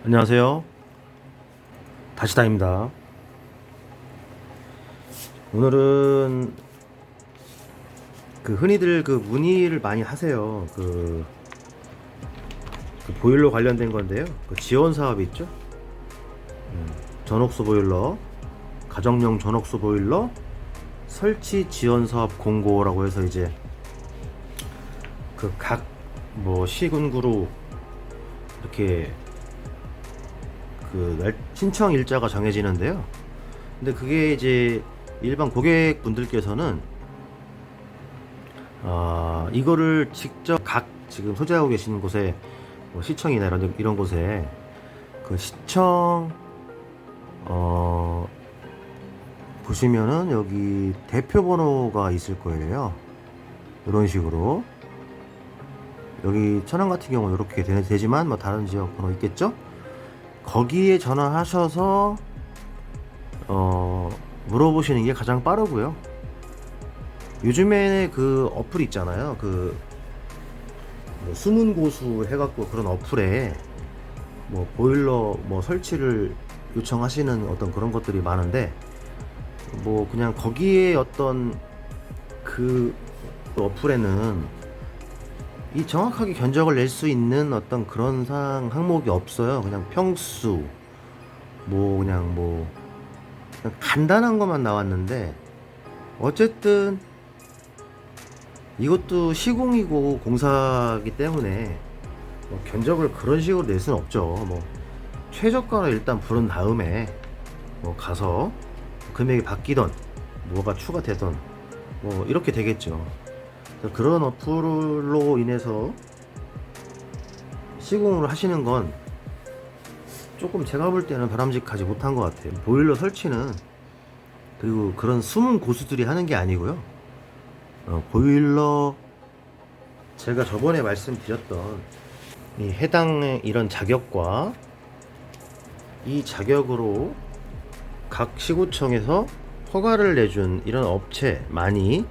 안녕하세요. 다시다입니다. 오늘은 흔히들 문의를 많이 하세요. 보일러 관련된 건데요. 지원 사업 있죠? 전옥수 보일러, 가정용 전옥수 보일러 설치 지원 사업 공고라고 해서 이제 각 시군구로 이렇게 신청 일자가 정해지는데요. 근데 그게 이제 일반 고객분들께서는 이거를 직접 각 지금 소재하고 계시는 곳에 시청이나 이런 곳에 시청 보시면은 여기 대표 번호가 있을 거예요. 이런 식으로 여기 천안 같은 경우는 이렇게 되지만 다른 지역 번호 있겠죠? 거기에 전화하셔서 물어보시는 게 가장 빠르고요. 요즘에 어플 있잖아요. 숨은 고수 해갖고 그런 어플에 보일러 설치를 요청하시는 어떤 그런 것들이 많은데 그냥 거기에 어떤 어플에는 이 정확하게 견적을 낼 수 있는 어떤 그런 항목이 없어요. 그냥 평수 그냥 간단한 것만 나왔는데 어쨌든 이것도 시공이고 공사기 때문에 견적을 그런 식으로 낼 수는 없죠. 최저가를 일단 부른 다음에 가서 금액이 바뀌던 뭐가 추가되던 이렇게 되겠죠. 그런 어플로 인해서 시공을 하시는 건 조금 제가 볼 때는 바람직하지 못한 것 같아요. 보일러 설치는 그리고 그런 숨은 고수들이 하는 게 아니고요. 보일러 제가 저번에 말씀드렸던 이 해당 이런 자격과 이 자격으로 각 시구청에서 허가를 내준 이런 업체만이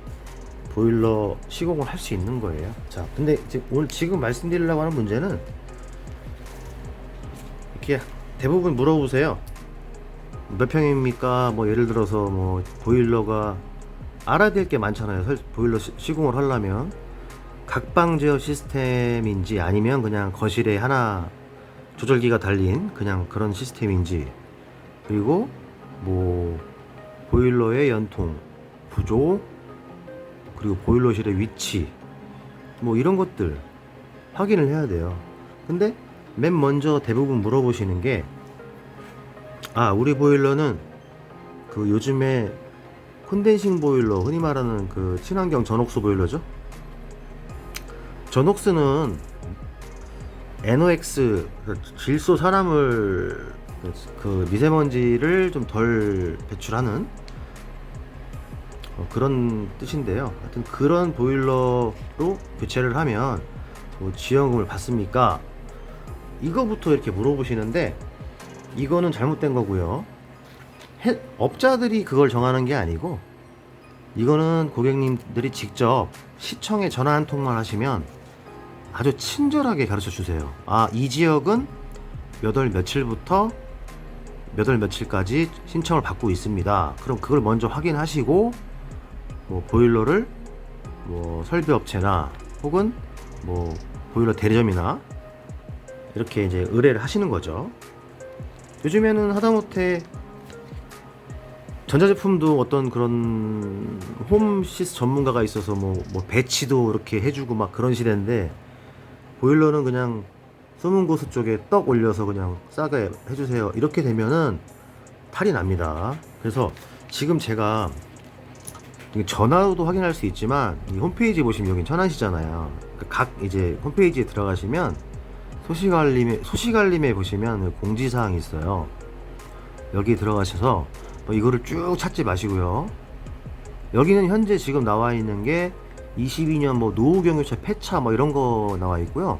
보일러 시공을 할 수 있는 거예요. 자, 근데 오늘 지금 말씀드리려고 하는 문제는 이렇게 대부분 물어보세요. 몇 평입니까? 예를 들어서 보일러가 알아야 될 게 많잖아요. 보일러 시공을 하려면 각방 제어 시스템인지 아니면 그냥 거실에 하나 조절기가 달린 그냥 그런 시스템인지, 그리고 보일러의 연통, 구조, 그리고 보일러실의 위치 이런 것들 확인을 해야 돼요. 근데 맨 먼저 대부분 물어보시는 게 우리 보일러는 요즘에 콘덴싱 보일러, 흔히 말하는 친환경 전옥수 보일러죠. 전옥수는 NOx, 질소 산화물, 미세먼지를 좀 덜 배출하는 그런 뜻인데요. 하여튼 그런 보일러로 교체를 하면 지원금을 받습니까? 이거부터 이렇게 물어보시는데 이거는 잘못된 거고요. 업자들이 그걸 정하는 게 아니고 이거는 고객님들이 직접 시청에 전화 한 통만 하시면 아주 친절하게 가르쳐 주세요. 이 지역은 몇 월 며칠부터 몇 월 며칠까지 신청을 받고 있습니다. 그럼 그걸 먼저 확인하시고 보일러를 설비업체나 혹은 보일러 대리점이나 이렇게 이제 의뢰를 하시는 거죠. 요즘에는 하다못해 전자제품도 어떤 그런 홈시스 전문가가 있어서 배치도 이렇게 해주고 그런 시대인데, 보일러는 그냥 소문고수 쪽에 떡 올려서 그냥 싸게 해주세요 이렇게 되면은 탈이 납니다. 그래서 지금 제가 전화로도 확인할 수 있지만 이 홈페이지 보시면 여기 천안시잖아요. 각 이제 홈페이지에 들어가시면 소식알림에 보시면 공지사항이 있어요. 여기 들어가셔서 이거를 쭉 찾지 마시고요. 여기는 현재 지금 나와 있는 게 22년 노후경유차 폐차 이런 거 나와 있고요.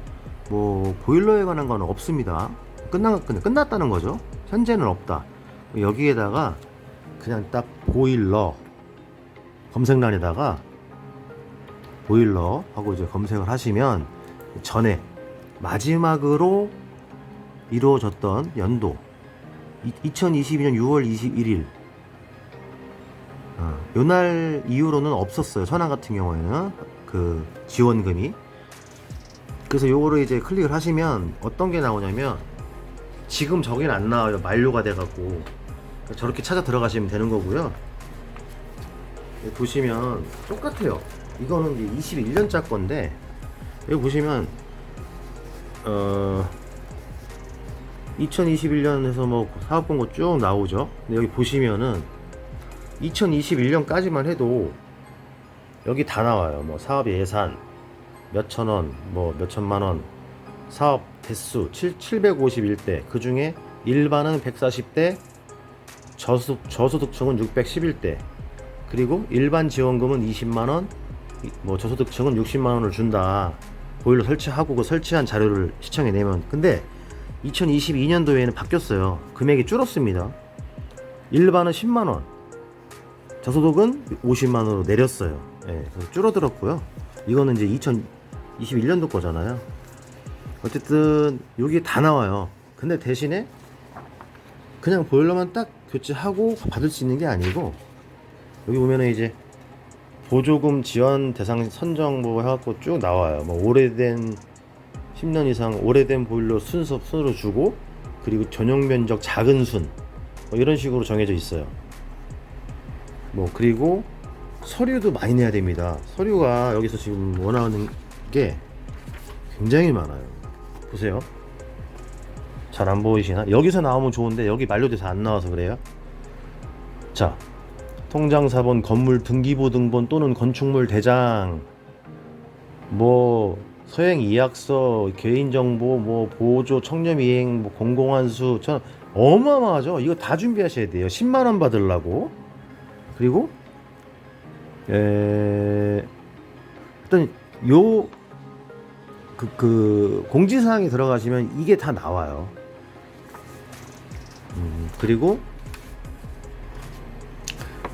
보일러에 관한 건 없습니다. 끝났다는 거죠. 현재는 없다. 여기에다가 그냥 딱 보일러 검색란에다가 보일러 하고 이제 검색을 하시면 전에 마지막으로 이루어졌던 연도 2022년 6월 21일 요날 이후로는 없었어요. 천안 같은 경우에는 그 지원금이. 그래서 요거를 이제 클릭을 하시면 어떤 게 나오냐면 지금 저긴 안 나와요. 만료가 돼갖고 저렇게 찾아 들어가시면 되는 거고요. 보시면 똑같아요. 이거는 이제 21년짜 건데 여기 보시면 2021년에서 뭐 사업 공고 쭉 나오죠. 근데 여기 보시면은 2021년까지만 해도 여기 다 나와요. 뭐 사업 예산 몇천원, 뭐 몇천만원, 사업 대수 751대, 그 중에 일반은 140대, 저소득층은 611대, 그리고 일반 지원금은 20만원, 뭐 저소득층은 60만원을 준다. 보일러 설치하고 그 설치한 자료를 시청해 내면. 근데 2022년도에는 바뀌었어요. 금액이 줄었습니다. 일반은 10만원, 저소득은 50만원으로 내렸어요. 예, 줄어들었고요. 이거는 이제 2021년도 거잖아요. 어쨌든 여기 다 나와요. 근데 대신에 그냥 보일러만 딱 교체하고 받을 수 있는 게 아니고 여기 보면은 이제 보조금 지원 대상 선정 뭐 해갖고 쭉 나와요. 뭐 오래된 10년 이상 오래된 보일러 순으로 주고, 그리고 전용 면적 작은 순, 뭐 이런 식으로 정해져 있어요. 뭐 그리고 서류도 많이 내야 됩니다. 서류가 여기서 지금 원하는 게 굉장히 많아요. 보세요. 잘 안 보이시나? 여기서 나오면 좋은데 여기 만료돼서 안 나와서 그래요. 자, 통장사본, 건물 등기부등본 또는 건축물 대장, 뭐 서행 이약서, 개인정보, 뭐 보조, 청렴이행, 뭐 공공환수, 어마어마하죠. 이거 다 준비하셔야 돼요. 10만원 받으려고. 그리고 일단 요 공지사항에 들어가시면 이게 다 나와요. 그리고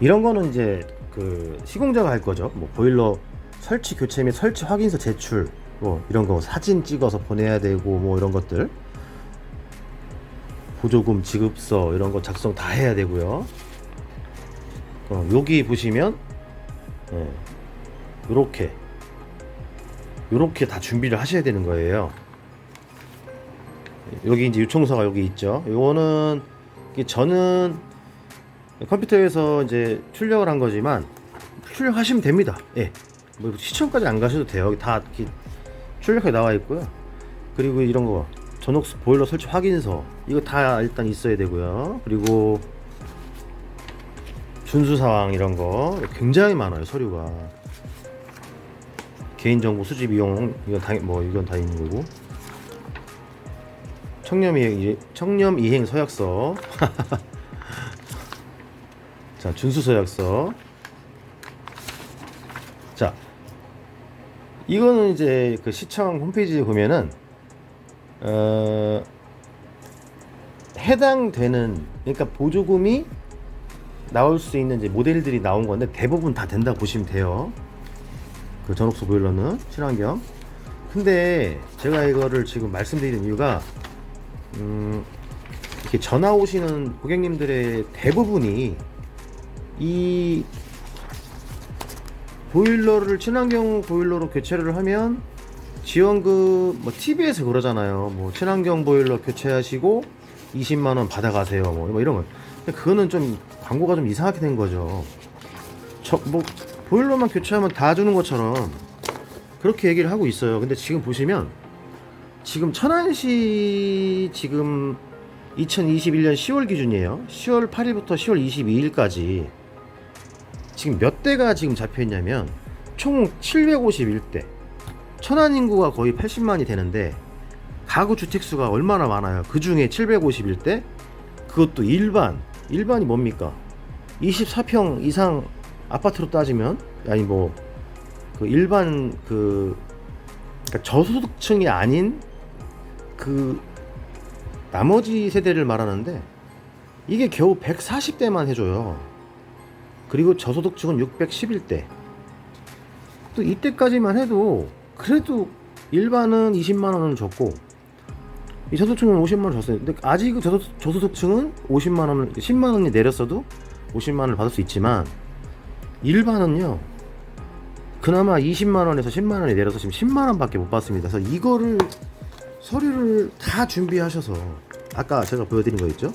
이런 거는 이제 그 시공자가 할 거죠. 뭐 보일러 설치 교체 및 설치 확인서 제출, 뭐 이런 거 사진 찍어서 보내야 되고, 뭐 이런 것들, 보조금 지급서 이런 거 작성 다 해야 되고요. 여기 보시면 요렇게 다 준비를 하셔야 되는 거예요. 여기 이제 유청서가 여기 있죠. 요거는 저는 컴퓨터에서 이제 출력을 한 거지만 출력하시면 됩니다. 예. 뭐 시청까지 안 가셔도 돼요. 다 이렇게 출력해 나와 있고요. 그리고 이런 거 전옥수 보일러 설치 확인서, 이거 다 일단 있어야 되고요. 그리고 준수사항 이런 거 굉장히 많아요. 서류가. 개인정보 수집 이용, 이건 다 있는 거고. 청렴이행 서약서. 자, 준수서약서. 자, 이거는 이제 그 시청 홈페이지에 보면은 해당되는, 그러니까 보조금이 나올 수 있는 이제 모델들이 나온 건데 대부분 다 된다 보시면 돼요. 그 전옥수 보일러는 친환경. 근데 제가 이거를 지금 말씀드리는 이유가 이렇게 전화 오시는 고객님들의 대부분이 이 보일러를 친환경 보일러로 교체를 하면 지원금, 뭐 TV에서 그러잖아요. 뭐 친환경 보일러 교체하시고 20만원 받아가세요. 뭐 이런 거. 그거는 좀 광고가 좀 이상하게 된 거죠. 뭐 보일러만 교체하면 다 주는 것처럼 그렇게 얘기를 하고 있어요. 근데 지금 보시면 지금 천안시 지금 2021년 10월 기준이에요. 10월 8일부터 10월 22일까지 지금 몇 대가 지금 잡혀 있냐면 총 751대. 천안 인구가 거의 80만이 되는데 가구 주택 수가 얼마나 많아요. 그 중에 751대, 그것도 일반이 뭡니까? 24평 이상 아파트로 따지면, 아니 뭐 그 일반 그러니까 저소득층이 아닌 그 나머지 세대를 말하는데 이게 겨우 140대만 해줘요. 그리고 저소득층은 611대. 또 이때까지만 해도 그래도 일반은 20만원을 줬고 이 저소득층은 50만원 줬어요. 근데 아직 저소득층은 50만원을 10만원이 내렸어도 50만원을 받을 수 있지만 일반은요 그나마 20만원에서 10만원이 내려서 지금 10만원밖에 못 받습니다. 그래서 이거를 서류를 다 준비하셔서 아까 제가 보여드린 거 있죠?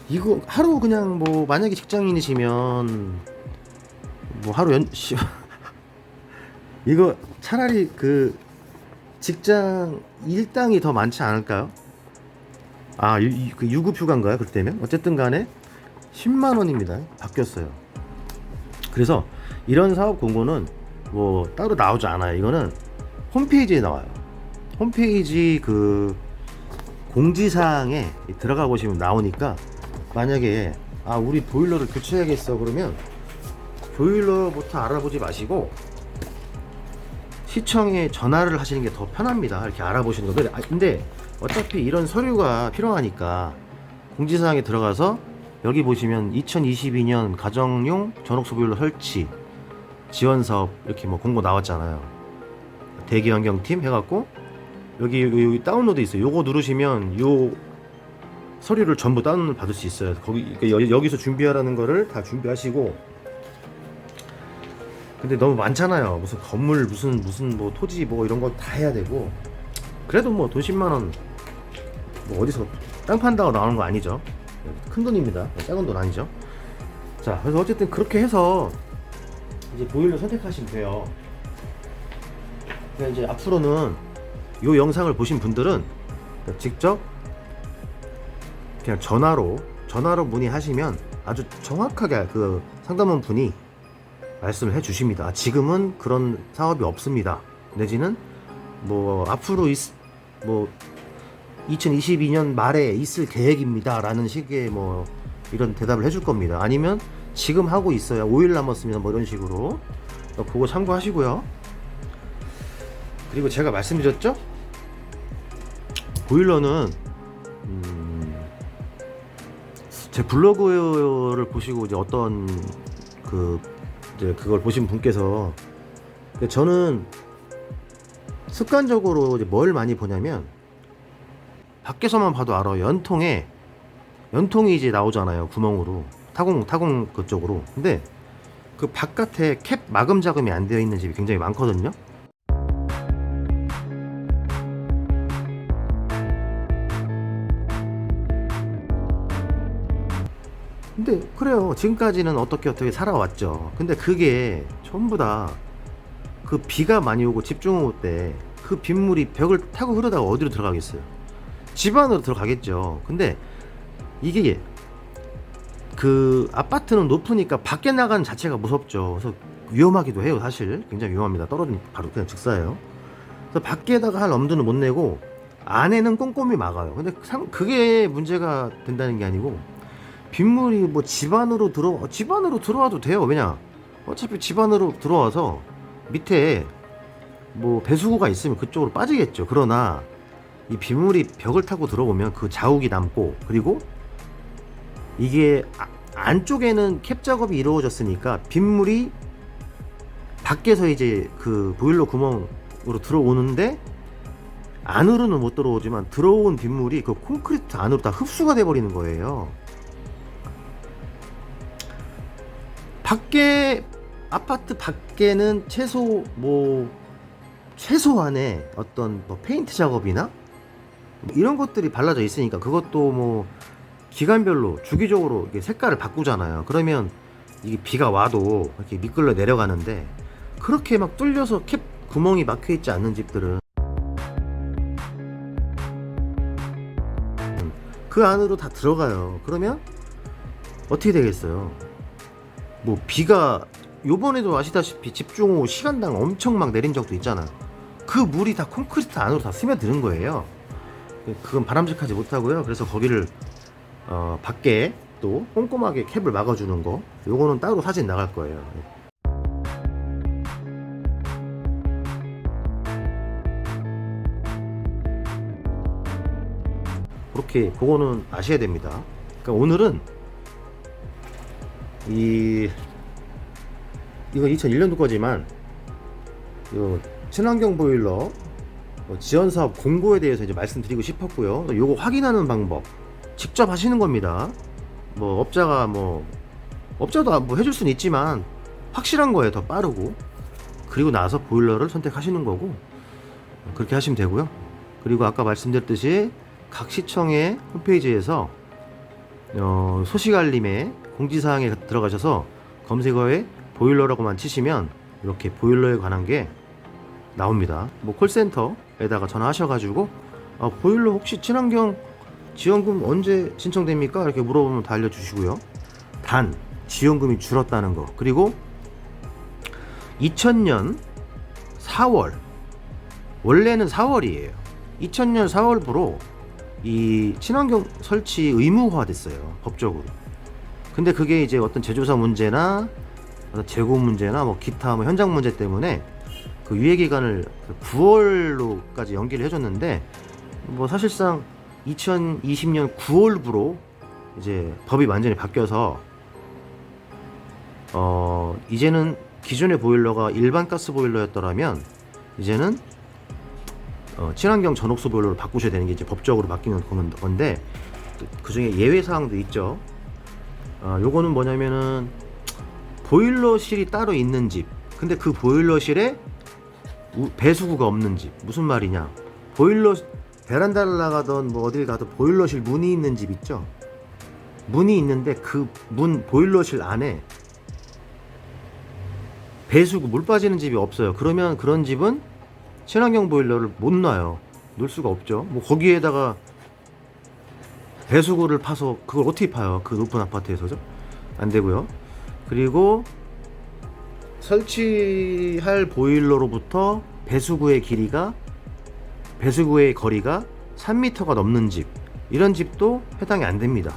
이거 하루 그냥 뭐 만약에 직장인이시면 뭐 하루 이거 차라리 그 직장 일당이 더 많지 않을까요? 아, 그 유급 휴가인가요? 그때면? 어쨌든 간에 10만 원입니다. 바뀌었어요. 그래서 이런 사업 공고는 뭐 따로 나오지 않아요. 이거는 홈페이지에 나와요. 홈페이지 그 공지사항에 들어가 보시면 나오니까 만약에 아, 우리 보일러를 교체해야겠어 그러면 보일러부터 알아보지 마시고 시청에 전화를 하시는 게 더 편합니다. 이렇게 알아보시는 거. 근데 어차피 이런 서류가 필요하니까 공지사항에 들어가서 여기 보시면 2022년 가정용 전옥수 보일러 설치 지원사업 이렇게 뭐 공고 나왔잖아요. 대기환경팀 해갖고 여기 다운로드 있어요. 요거 누르시면 요 서류를 전부 다운을 받을 수 있어요. 여기서 준비하라는 거를 다 준비하시고. 근데 너무 많잖아요. 무슨 건물 무슨 뭐 토지 뭐 이런 거 다 해야 되고. 그래도 뭐 돈 10만원 뭐 어디서 땅 판다고 나오는 거 아니죠. 큰 돈입니다. 작은 돈 아니죠. 자, 그래서 어쨌든 그렇게 해서 이제 보일러 선택하시면 돼요. 그러니까 이제 앞으로는 요 영상을 보신 분들은 직접 그냥 전화로 문의하시면 아주 정확하게 그 상담원 분이 말씀을 해 주십니다. 지금은 그런 사업이 없습니다. 내지는 뭐 앞으로 뭐 2022년 말에 있을 계획입니다. 라는 식의 뭐 이런 대답을 해줄 겁니다. 아니면 지금 하고 있어요. 5일 남았습니다. 뭐 이런 식으로. 그거 참고하시고요. 그리고 제가 말씀드렸죠? 보일러는 제 블로그를 보시고 이제 어떤 이제 그걸 보신 분께서 저는 습관적으로 이제 뭘 많이 보냐면 밖에서만 봐도 알아요. 연통이 이제 나오잖아요. 구멍으로 타공 그쪽으로. 근데 그 바깥에 캡 마금 자금이 안 되어 있는 집이 굉장히 많거든요. 근데 그래요. 지금까지는 어떻게 살아왔죠. 근데 그게 전부 다 그 비가 많이 오고 집중 올 때 그 빗물이 벽을 타고 흐르다가 어디로 들어가겠어요? 집 안으로 들어가겠죠. 근데 이게 그 아파트는 높으니까 밖에 나가는 자체가 무섭죠. 그래서 위험하기도 해요. 사실 굉장히 위험합니다. 떨어지면 바로 그냥 직사예요. 그래서 밖에다가 할 엄두는 못 내고 안에는 꼼꼼히 막아요. 근데 그게 문제가 된다는 게 아니고 빗물이 뭐 집 안으로 들어와도 돼요. 왜냐 어차피 집 안으로 들어와서 밑에 뭐 배수구가 있으면 그쪽으로 빠지겠죠. 그러나 이 빗물이 벽을 타고 들어오면 그 자욱이 남고, 그리고 이게 안쪽에는 캡 작업이 이루어졌으니까 빗물이 밖에서 이제 그 보일러 구멍으로 들어오는데 안으로는 못 들어오지만 들어온 빗물이 그 콘크리트 안으로 다 흡수가 돼 버리는 거예요. 아파트 밖에는 최소한의 어떤 뭐 페인트 작업이나 뭐 이런 것들이 발라져 있으니까, 그것도 뭐 기간별로 주기적으로 색깔을 바꾸잖아요. 그러면 이게 비가 와도 이렇게 미끌러 내려가는데, 그렇게 막 뚫려서 캡 구멍이 막혀 있지 않는 집들은 그 안으로 다 들어가요. 그러면 어떻게 되겠어요? 뭐 비가 요번에도 아시다시피 집중호우 시간당 엄청 막 내린 적도 있잖아. 그 물이 다 콘크리트 안으로 다 스며드는 거예요. 그건 바람직하지 못하고요. 그래서 거기를 밖에 또 꼼꼼하게 캡을 막아주는 거, 요거는 따로 사진 나갈 거예요. 그렇게 그거는 아셔야 됩니다. 그러니까 오늘은 이건 2001년도 거지만 이 친환경 보일러 지원사업 공고에 대해서 이제 말씀드리고 싶었고요. 요거 확인하는 방법 직접 하시는 겁니다. 업자가 업자도 뭐 해줄 수는 있지만 확실한 거예요. 더 빠르고. 그리고 나서 보일러를 선택하시는 거고, 그렇게 하시면 되고요. 그리고 아까 말씀드렸듯이 각 시청의 홈페이지에서 소식 알림에 공지사항에 들어가셔서 검색어에 보일러라고만 치시면 이렇게 보일러에 관한 게 나옵니다. 콜센터에다가 전화하셔가지고 보일러 혹시 친환경 지원금 언제 신청됩니까? 이렇게 물어보면 다 알려주시고요. 단 지원금이 줄었다는 거, 그리고 2000년 4월, 원래는 4월이에요 2000년 4월부로 이 친환경 설치 의무화 됐어요, 법적으로. 근데 그게 이제 어떤 제조사 문제나 재고 문제나 기타 현장 문제 때문에 그 유예 기간을 9월로까지 연기를 해줬는데, 사실상 2020년 9월부로 이제 법이 완전히 바뀌어서 이제는 기존의 보일러가 일반 가스 보일러였더라면 이제는 친환경 전옥수 보일러로 바꾸셔야 되는 게 이제 법적으로 바뀌는 건데, 그 중에 예외 사항도 있죠. 요거는 뭐냐면은 보일러실이 따로 있는 집, 근데 그 보일러실에 배수구가 없는 집. 무슨 말이냐, 베란다를 나가던 어딜 가도 보일러실 문이 있는 집 있죠. 문이 있는데 그 보일러실 안에 배수구, 물 빠지는 집이 없어요. 그러면 그런 집은 친환경 보일러를 못 놔요. 놓을 수가 없죠. 거기에다가 배수구를 파서 그걸 어떻게 파요? 그 높은 아파트에서죠? 안 되고요. 그리고 설치할 보일러로부터 배수구의 거리가 3m가 넘는 집, 이런 집도 해당이 안 됩니다.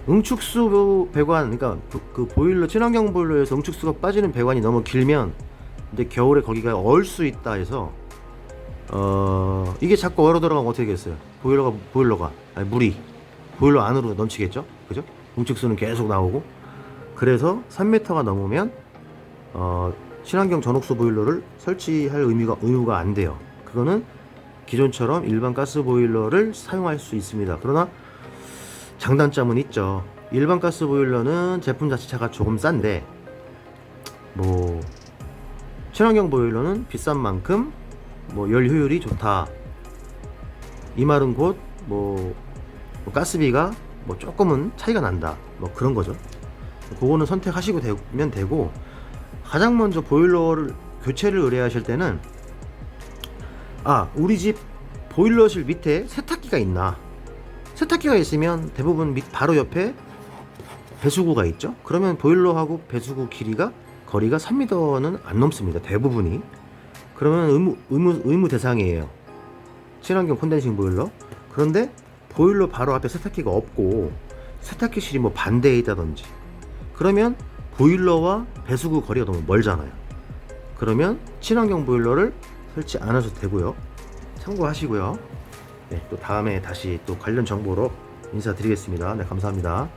응축수 배관, 그러니까 그 보일러, 친환경 보일러에서 응축수가 빠지는 배관이 너무 길면 이제 겨울에 거기가 얼 수 있다 해서 이게 자꾸 얼어 들어가면 어떻게 되겠어요? 물이 보일러 안으로 넘치겠죠? 그죠? 응축수는 계속 나오고. 그래서 3m가 넘으면 친환경 전옥수 보일러를 설치할 의무가 안 돼요. 그거는 기존처럼 일반 가스 보일러를 사용할 수 있습니다. 그러나 장단점은 있죠. 일반 가스 보일러는 제품 자체가 조금 싼데 친환경 보일러는 비싼 만큼 열 효율이 좋다, 이 말은 곧 가스비가 조금은 차이가 난다, 그런 거죠. 그거는 선택하시고 되면 되고, 가장 먼저 보일러를 교체를 의뢰하실 때는 우리 집 보일러실 밑에 세탁기가 있나. 세탁기가 있으면 대부분 바로 옆에 배수구가 있죠. 그러면 보일러하고 배수구 거리가 3m는 안 넘습니다, 대부분이. 그러면 의무 대상이에요, 친환경 콘덴싱 보일러. 그런데 보일러 바로 앞에 세탁기가 없고 세탁기실이 반대에 있다든지, 그러면 보일러와 배수구 거리가 너무 멀잖아요. 그러면 친환경 보일러를 설치 안 하셔도 되고요. 참고하시고요. 네, 또 다음에 다시 또 관련 정보로 인사드리겠습니다. 네, 감사합니다.